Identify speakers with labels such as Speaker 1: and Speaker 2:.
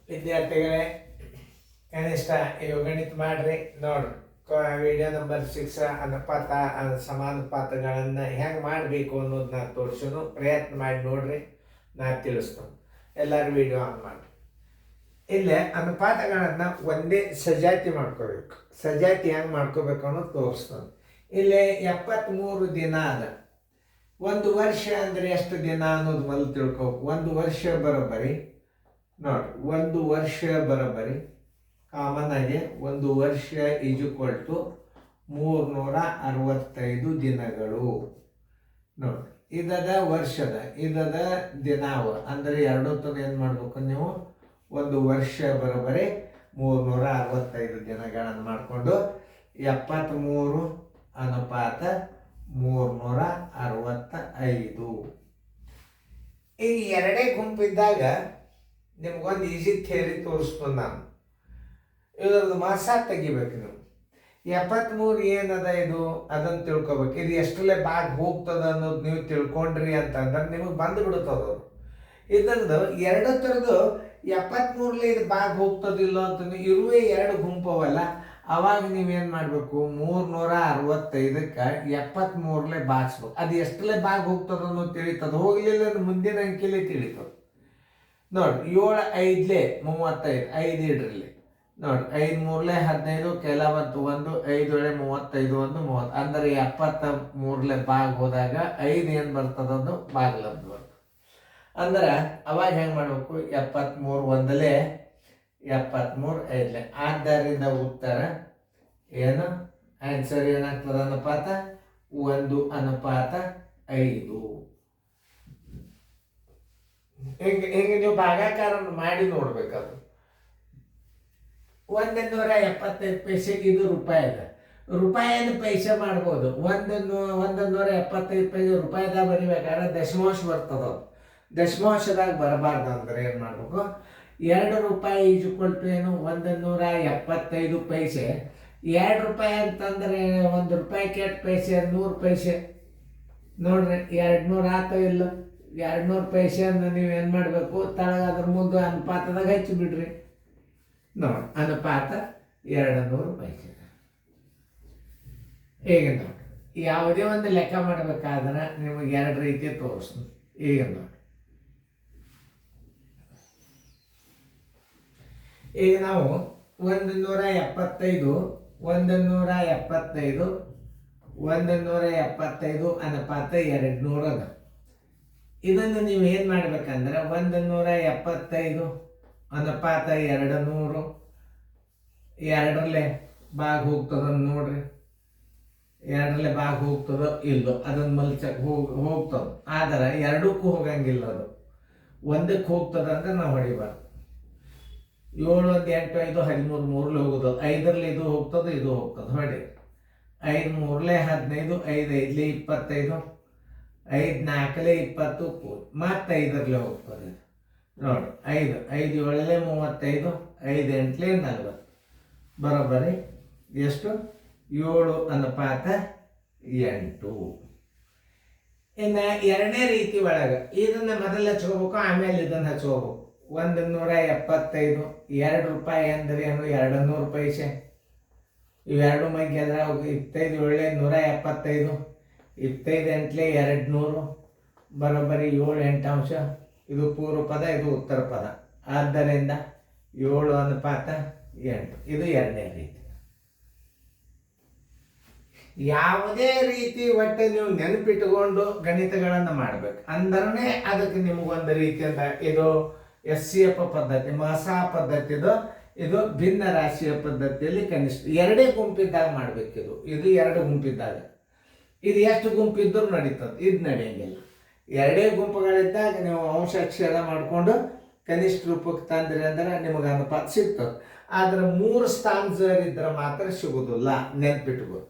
Speaker 1: ವಿದ್ಯಾರ್ಥಿಗಳೇ, ಕನಿಷ್ಠ ಇವು ಗಣಿತ ಮಾಡ್ರಿ. ನೋಡ್ರಿ, ವಿಡಿಯೋ ನಂಬರ್ 6 ಅನುಪಾತ ಸಮಾನುಪಾತಗಳನ್ನು ಹೆಂಗೆ ಮಾಡಬೇಕು ಅನ್ನೋದನ್ನ ತೋರಿಸೋನು ಪ್ರಯತ್ನ ಮಾಡಿ ನೋಡ್ರಿ. ನಾ ತಿಳಿಸ್ತೀನಿ. ಎಲ್ಲರೂ ವಿಡಿಯೋ ಆನ್ ಮಾಡಿ. ಇಲ್ಲೇ ಅನುಪಾತಗಳನ್ನು ಒಂದೇ ಸಜಾತಿ ಮಾಡ್ಕೋಬೇಕು. ಸಜಾತಿ ಹೆಂಗೆ ಮಾಡ್ಕೋಬೇಕು ಅನ್ನೋದು ತೋರಿಸ್ತಾನೆ. ಇಲ್ಲೇ 73 ದಿನ ಅದ. ಒಂದು ವರ್ಷ ಅಂದರೆ ಎಷ್ಟು ದಿನ ಅನ್ನೋದು ಮೊದಲು ತಿಳ್ಕೊ. ಒಂದು ವರ್ಷ ಬರೋಬ್ಬರಿ ನೋಡಿ, ಒಂದು ವರ್ಷ ಬರೋಬ್ಬರಿ ಕಾಮನ್ ಆಗಿ ಒಂದು ವರ್ಷ ಈಜ್ವಲ್ ಟು 365 ದಿನಗಳು. ನೋಡಿ, ಇದದ ವರ್ಷದ, ಇದದ ದಿನಾವ ಅಂದರೆ ಎರಡೊತ್ತನ ಏನು ಮಾಡ್ಬೇಕು ನೀವು? ಒಂದು ವರ್ಷ ಬರೋಬ್ಬರಿ 365 ದಿನಗಳನ್ನು ಮಾಡಿಕೊಂಡು 73 ಅನುಪಾತ 365. ಈಗ ಎರಡೇ ಗುಂಪಿದ್ದಾಗ ನಿಮ್ಗೊಂದು ಈಜಿ ಥಿಯರಿ ತೋರಿಸ್ತೀನಿ ನಾನು. ಇದ್ರದ್ದು ಮಾಸ ತೆಗಿಬೇಕು ನೀವು. 73 ಏನದ ಇದು ಅದನ್ನು ತಿಳ್ಕೊಬೇಕು. ಇದು ಎಷ್ಟಲ್ಲೇ ಭಾಗ ಹೋಗ್ತದ ಅನ್ನೋದು ನೀವು ತಿಳ್ಕೊಂಡ್ರಿ ಅಂತಂದ್ರೆ ನಿಮಗೆ ಬಂದು ಬಿಡುತ್ತದ. ಇದರದ್ದು ಎರಡು ಥರದ್ದು 73 ಇದು ಭಾಗ ಹೋಗ್ತದಿಲ್ಲ ಅಂತ ಇರುವೆ ಎರಡು ಗುಂಪವಲ್ಲ. ಅವಾಗ ನೀವೇನು ಮಾಡಬೇಕು? 365ಕ್ಕೆ 73 ಭಾಗಿಸ್ಬೇಕು. ಅದು ಎಷ್ಟಲ್ಲೇ ಭಾಗ ಹೋಗ್ತದ ಅನ್ನೋದು ತಿಳಿತದ. ಹೋಗ್ಲಿಲ್ಲ ಮುಂದಿನ ಅಂಕಿಲೇ ತಿಳಿತದ. ನೋಡಿ, 7 5 35, 5 ಇಡ್ರಲ್ಲಿ. ನೋಡಿ, 5 3 15, ಕೆಲ ಬಂತು 1, 5 35, 1 30. ಅಂದರೆ 73 ಭಾಗ ಹೋದಾಗ 5 ಏನು ಬರ್ತದದು? ಭಾಗಲಬ್ಧ ಬರ್ತದೆ. ಅಂದ್ರೆ ಅವಾಗ ಹೆಂಗೆ ಮಾಡಬೇಕು? 73 1 73 5. ಆದ್ದರಿಂದ ಉತ್ತರ ಏನು? ಆನ್ಸರ್ ಏನಾಗ್ತದೆ? ಅನುಪಾತ 1:5. ಹಿಂಗೆ ನೀವು ಭಾಗಾಕಾರ ಮಾಡಿ ನೋಡ್ಬೇಕದು. 175 ಪೈಸೆಗೆ ಇದು ರೂಪಾಯಿ ಇದೆ. ರೂಪಾಯಿನ ಪೈಸೆ ಮಾಡ್ಬೋದು. 175 ಪೈಸೆ ರೂಪಾಯಿದಾಗ ಬರಿಬೇಕಾದ್ರೆ ದಶಮಾಂಶ ಬರ್ತದ. ದಶಮಾಂಶದಾಗ ಬರಬಾರ್ದು ಅಂದ್ರೆ ಏನು ಮಾಡಬೇಕು? 2 ರೂಪಾಯಿ ಈಜ್ವಲ್ ಟು ಏನು? 175 ಪೈಸೆ. 2 ರೂಪಾಯಿ ಅಂತಂದ್ರೆ 1 ರೂಪಾಯಿ ಕೆಟ್ಟ ಪೈಸೆ 100 ಪೈಸೆ. ನೋಡ್ರಿ, 200 ಆತ ಇಲ್ಲ? 200 ಪೈಸೆಯನ್ನು ನೀವೇನು ಮಾಡಬೇಕು? ತಳಗ ಅದ್ರ ಮುಂದೆ ಅನುಪಾತದಾಗ ಹಚ್ಚಿಬಿಡ್ರಿ. ನೋಡಿ, ಅನುಪಾತ 200 ಪೈಸೆ. ಈಗ ನೋಡಿ, ಯಾವುದೇ ಒಂದು ಲೆಕ್ಕ ಮಾಡಬೇಕಾದ್ರೆ ನಿಮಗೆ 2 ರೀತಿ ತೋರಿಸ್ತೀನಿ. ಈಗ ನೋಡಿ, ಈಗ ನಾವು 175 ಅನುಪಾತ 200 ಅದ. ಇದನ್ನು ನೀವು ಏನು ಮಾಡ್ಬೇಕಂದ್ರೆ 175 ಅನುಪಾತ 200 2ರಲ್ಲೇ ಭಾಗ ಹೋಗ್ತದ ನೋಡ್ರಿ. 2ರಲ್ಲೇ ಭಾಗ ಹೋಗ್ತದೋ ಇಲ್ಲೋ ಅದನ್ನು ಮಲ್ಚಕ್ಕೆ ಹೋಗ್ತದೆ. ಆದರೆ 2ಕ್ಕೂ ಹೋಗಂಗಿಲ್ಲ. ಅದು 1ಕ್ಕೆ ಹೋಗ್ತದ ಅಂದ್ರೆ ನಾವು ಹೊಡಿಬಾರ್ದು. 7 1 8 5 13 3 ಹೋಗೋದು. 5ರಲ್ಲಿ ಇದು ಹೋಗ್ತದೆ, ಇದು ಹೋಗ್ತದೆ. ಹೊಡಿ. 5 3 15, 5 5 25, 5 4 20, ಮತ್ತೆ 5ರಲ್ಲಿ ಹೋಗ್ತದೆ. ನೋಡಿ, 5 5 7 35, 5 8 40. ಬರೋಬ್ಬರಿ ಎಷ್ಟು? 7 ಅನುಪಾತ 8. ಇನ್ನು ಎರಡನೇ ರೀತಿ ಒಳಗೆ ಇದನ್ನು ಮೊದಲು ಹಚ್ಕೋಬೇಕು, ಆಮೇಲೆ ಇದನ್ನು ಹಚ್ಕೋಬೇಕು. 175 2 ರೂಪಾಯಿ ಅಂದ್ರೆ ಏನು? 200 ಪೈಸೆ. ಇವೆರಡು ಮೈಗೆ ಎಲ್ಲ 25 7 175, 25 8 200. ಬರೋಬ್ಬರಿ 7 8 ಅಂಶ. ಇದು ಪೂರ್ವ ಪದ, ಇದು ಉತ್ತರ ಪದ. ಆದ್ದರಿಂದ 7 ಅನುಪಾತ 8. ಇದು ಎರಡನೇ ರೀತಿ. ಯಾವುದೇ ರೀತಿ ಒಟ್ಟೆ ನೀವು ನೆನಪಿಟ್ಟುಕೊಂಡು ಗಣಿತಗಳನ್ನು ಮಾಡಬೇಕು ಅಂದ್ರೆ ಅದಕ್ಕೆ ನಿಮಗೊಂದು ರೀತಿಯಿಂದ ಇದು SCF ಪದ್ಧತಿ, ಮಾಸಾ ಪದ್ಧತಿದು. ಇದು ಭಿನ್ನ ರಾಶಿಯ ಪದ್ಧತಿಯಲ್ಲಿ ಕನಿಷ್ಠ 2 ಗುಂಪಿದ್ದಾಗ ಮಾಡಬೇಕಿದು. ಇದು 2 ಗುಂಪಿದ್ದಾಗ. ಇದು ಎಷ್ಟು ಗುಂಪಿದ್ದರೂ ನಡೀತದೆ, ಇದು ನಡೆಯಂಗಿಲ್ಲ. 2 ಗುಂಪುಗಳಿದ್ದಾಗ ನೀವು ಅಂಶ ಅಕ್ಷರ ಮಾಡಿಕೊಂಡು ಕನಿಷ್ಠ ರೂಪಕ್ಕೆ ತಂದ್ರಿ ಅಂದ್ರೆ ನಿಮಗೆ ಅನುಪಾತ ಸಿಗ್ತದೆ. ಆದ್ರೆ 3 ಸ್ಥಾನ ಇದ್ರೆ ಮಾತ್ರ ಸಿಗೋದಿಲ್ಲ. ನೆನ್ಪಿಟ್ಬೋದು.